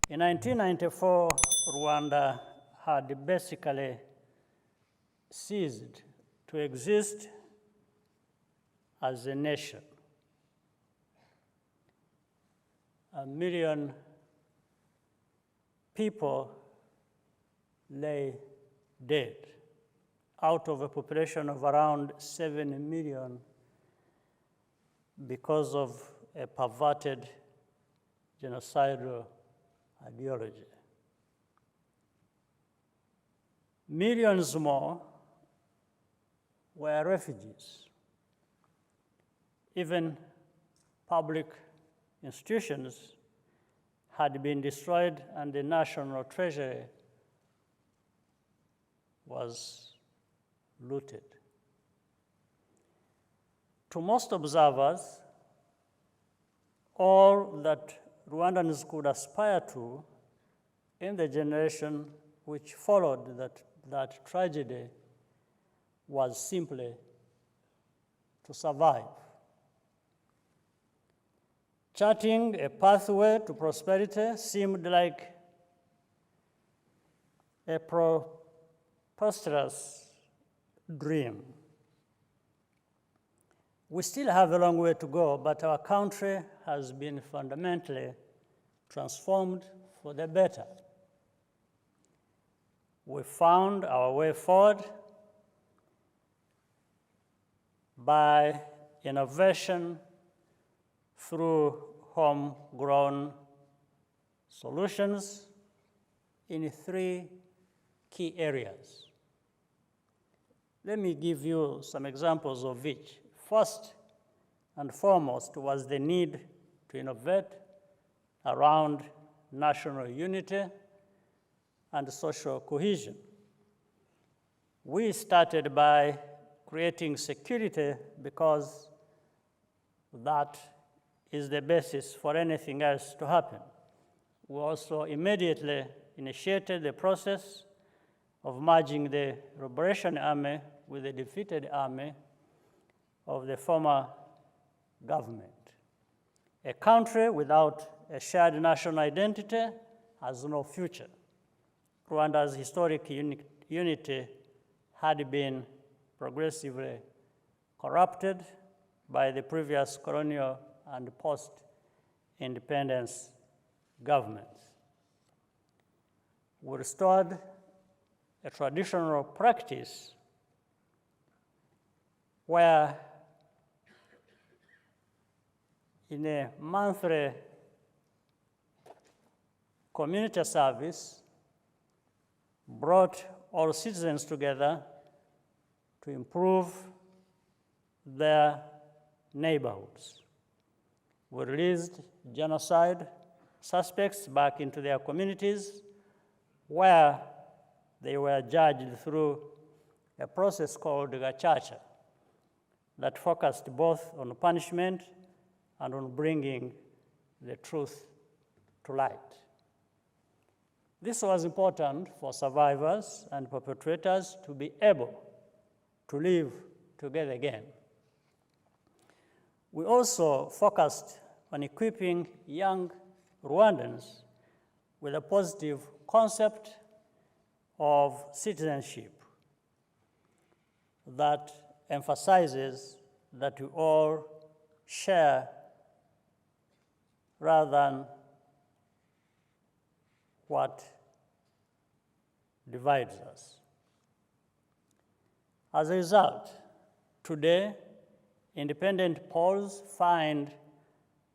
In 1994, Rwanda had basically ceased to exist as a nation. 1 million people lay dead out of a population of around 7 million because of a perverted genocidal ideology. Millions more were refugees. Even public institutions had been destroyed and the national treasury was looted. To most observers, all that Rwandans could aspire to in the generation which followed that tragedy was simply to survive. Charting a pathway to prosperity seemed like a preposterous dream. We still have a long way to go, but our country has been fundamentally transformed for the better. We found our way forward by innovation through homegrown solutions in 3 key areas. Let me give you some examples of each. First and foremost was the need to innovate around national unity and social cohesion. We started by creating security because that is the basis for anything else to happen. We also immediately initiated the process of merging the Liberation Army with the defeated army of the former government. A country without a shared national identity has no future. Rwanda's historic unity had been progressively corrupted by the previous colonial and post-independence governments. We restored a traditional practice where in a monthly community service brought all citizens together to improve their neighborhoods. We released genocide suspects back into their communities where they were judged through a process called gacaca that focused both on punishment and on bringing the truth to light. This was important for survivors and perpetrators to be able to live together again. We also focused on equipping young Rwandans with a positive concept of citizenship that emphasizes that we all share rather than what divides us. As a result, today, independent polls find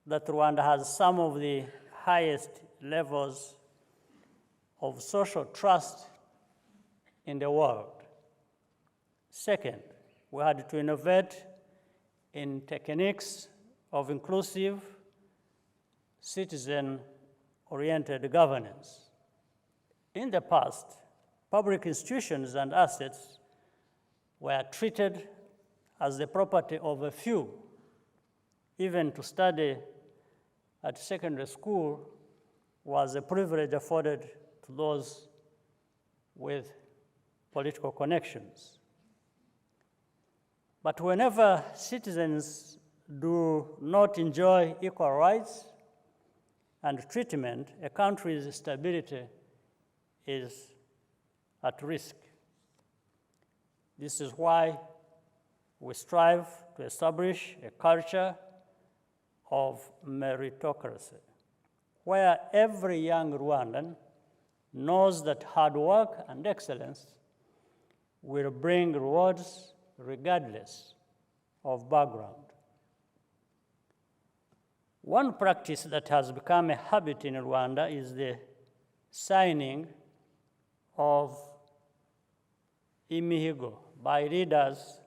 that Rwanda has some of the highest levels of social trust in the world. Second, we had to innovate in techniques of inclusive, citizen-oriented governance. In the past, public institutions and assets were treated as the property of a few. Even to study at secondary school was a privilege afforded to those with political connections. But whenever citizens do not enjoy equal rights, and treatment, a country's stability is at risk. This is why we strive to establish a culture of meritocracy, where every young Rwandan knows that hard work and excellence will bring rewards regardless of background. One practice that has become a habit in Rwanda is the signing of imihigo by leaders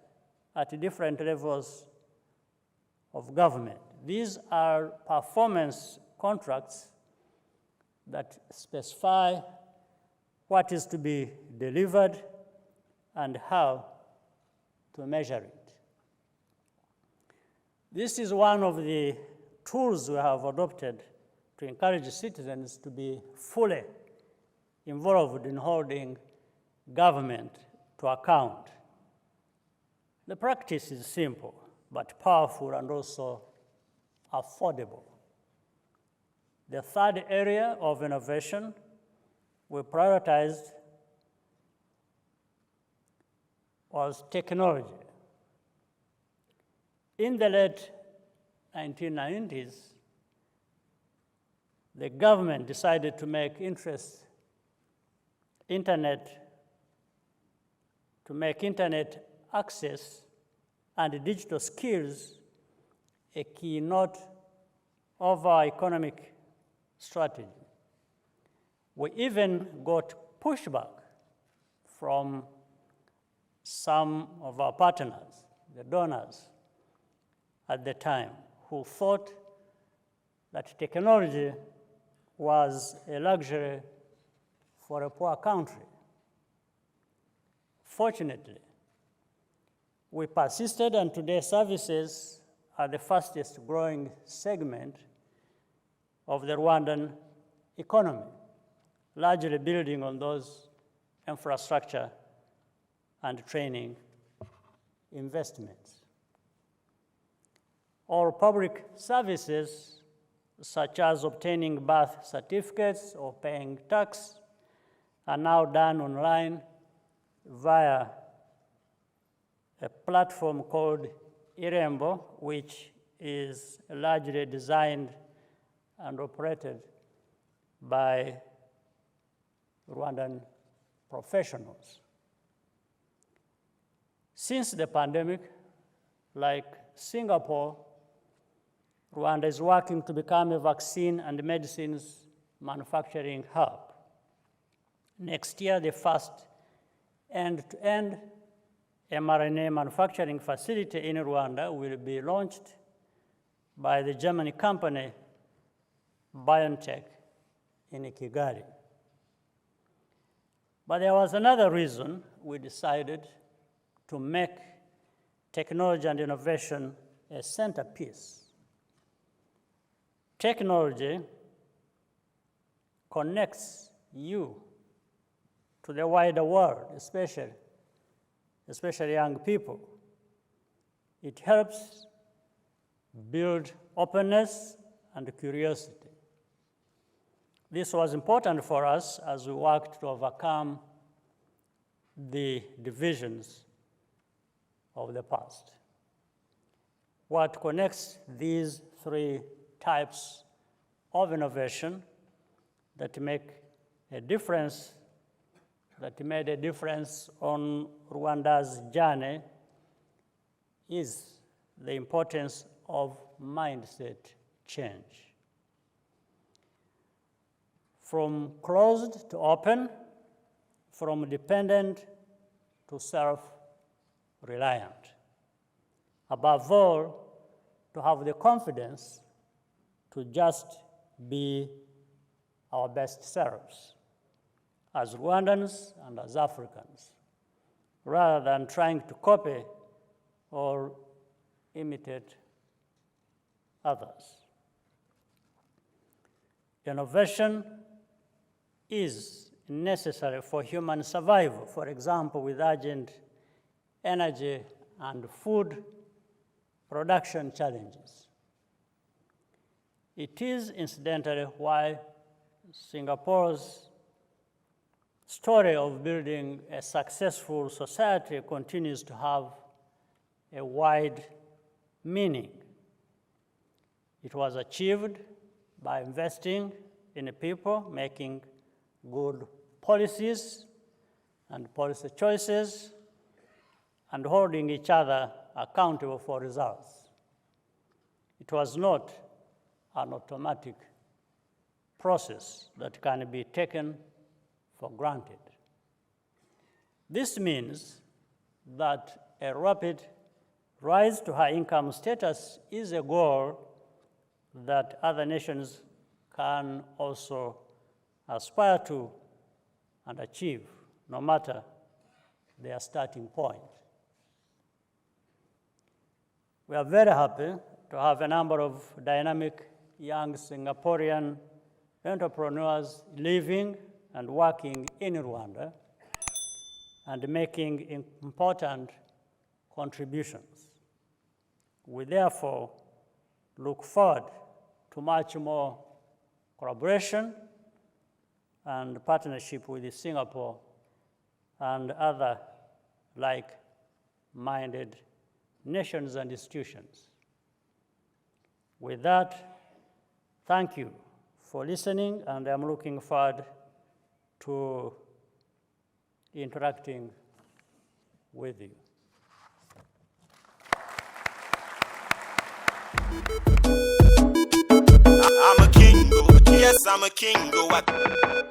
at different levels of government. These are performance contracts that specify what is to be delivered and how to measure it. This is one of the tools we have adopted to encourage citizens to be fully involved in holding government to account. The practice is simple, but powerful and also affordable. The third area of innovation we prioritized was technology. In the late 1990s, the government decided to make internet access and digital skills a keynote of our economic strategy. We even got pushback from some of our partners, the donors at the time, who thought that technology was a luxury for a poor country. Fortunately, we persisted, and today services are the fastest growing segment of the Rwandan economy, largely building on those infrastructure and training investments. All public services, such as obtaining birth certificates or paying tax, are now done online via a platform called Irembo, which is largely designed and operated by Rwandan professionals. Since the pandemic, like Singapore, Rwanda is working to become a vaccine and medicines manufacturing hub. Next year, the first end-to-end mRNA manufacturing facility in Rwanda will be launched by the German company BioNTech in Kigali. But there was another reason we decided to make technology and innovation a centerpiece. Technology connects you to the wider world, especially young people. It helps build openness and curiosity. This was important for us as we worked to overcome the divisions of the past. What connects these three types of innovation that make a difference, that made a difference on Rwanda's journey, is the importance of mindset change. From closed to open, from dependent to self-reliant. Above all, to have the confidence to just be our best selves as Rwandans and as Africans, rather than trying to copy or imitate others. Innovation is necessary for human survival, for example, with urgent energy and food production challenges. It is incidentally why Singapore's story of building a successful society continues to have a wide meaning. It was achieved by investing in the people, making good policies and policy choices, and holding each other accountable for results. It was not an automatic process that can be taken for granted. This means that a rapid rise to high income status is a goal that other nations can also aspire to and achieve, no matter their starting point. We are very happy to have a number of dynamic young Singaporean entrepreneurs living and working in Rwanda and making important contributions. We therefore look forward to much more collaboration and partnership with Singapore and other like-minded nations and institutions. With that, thank you for listening, and I'm looking forward to interacting with you. I'm a king, yes, I'm a king, I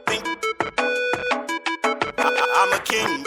think I'm a king,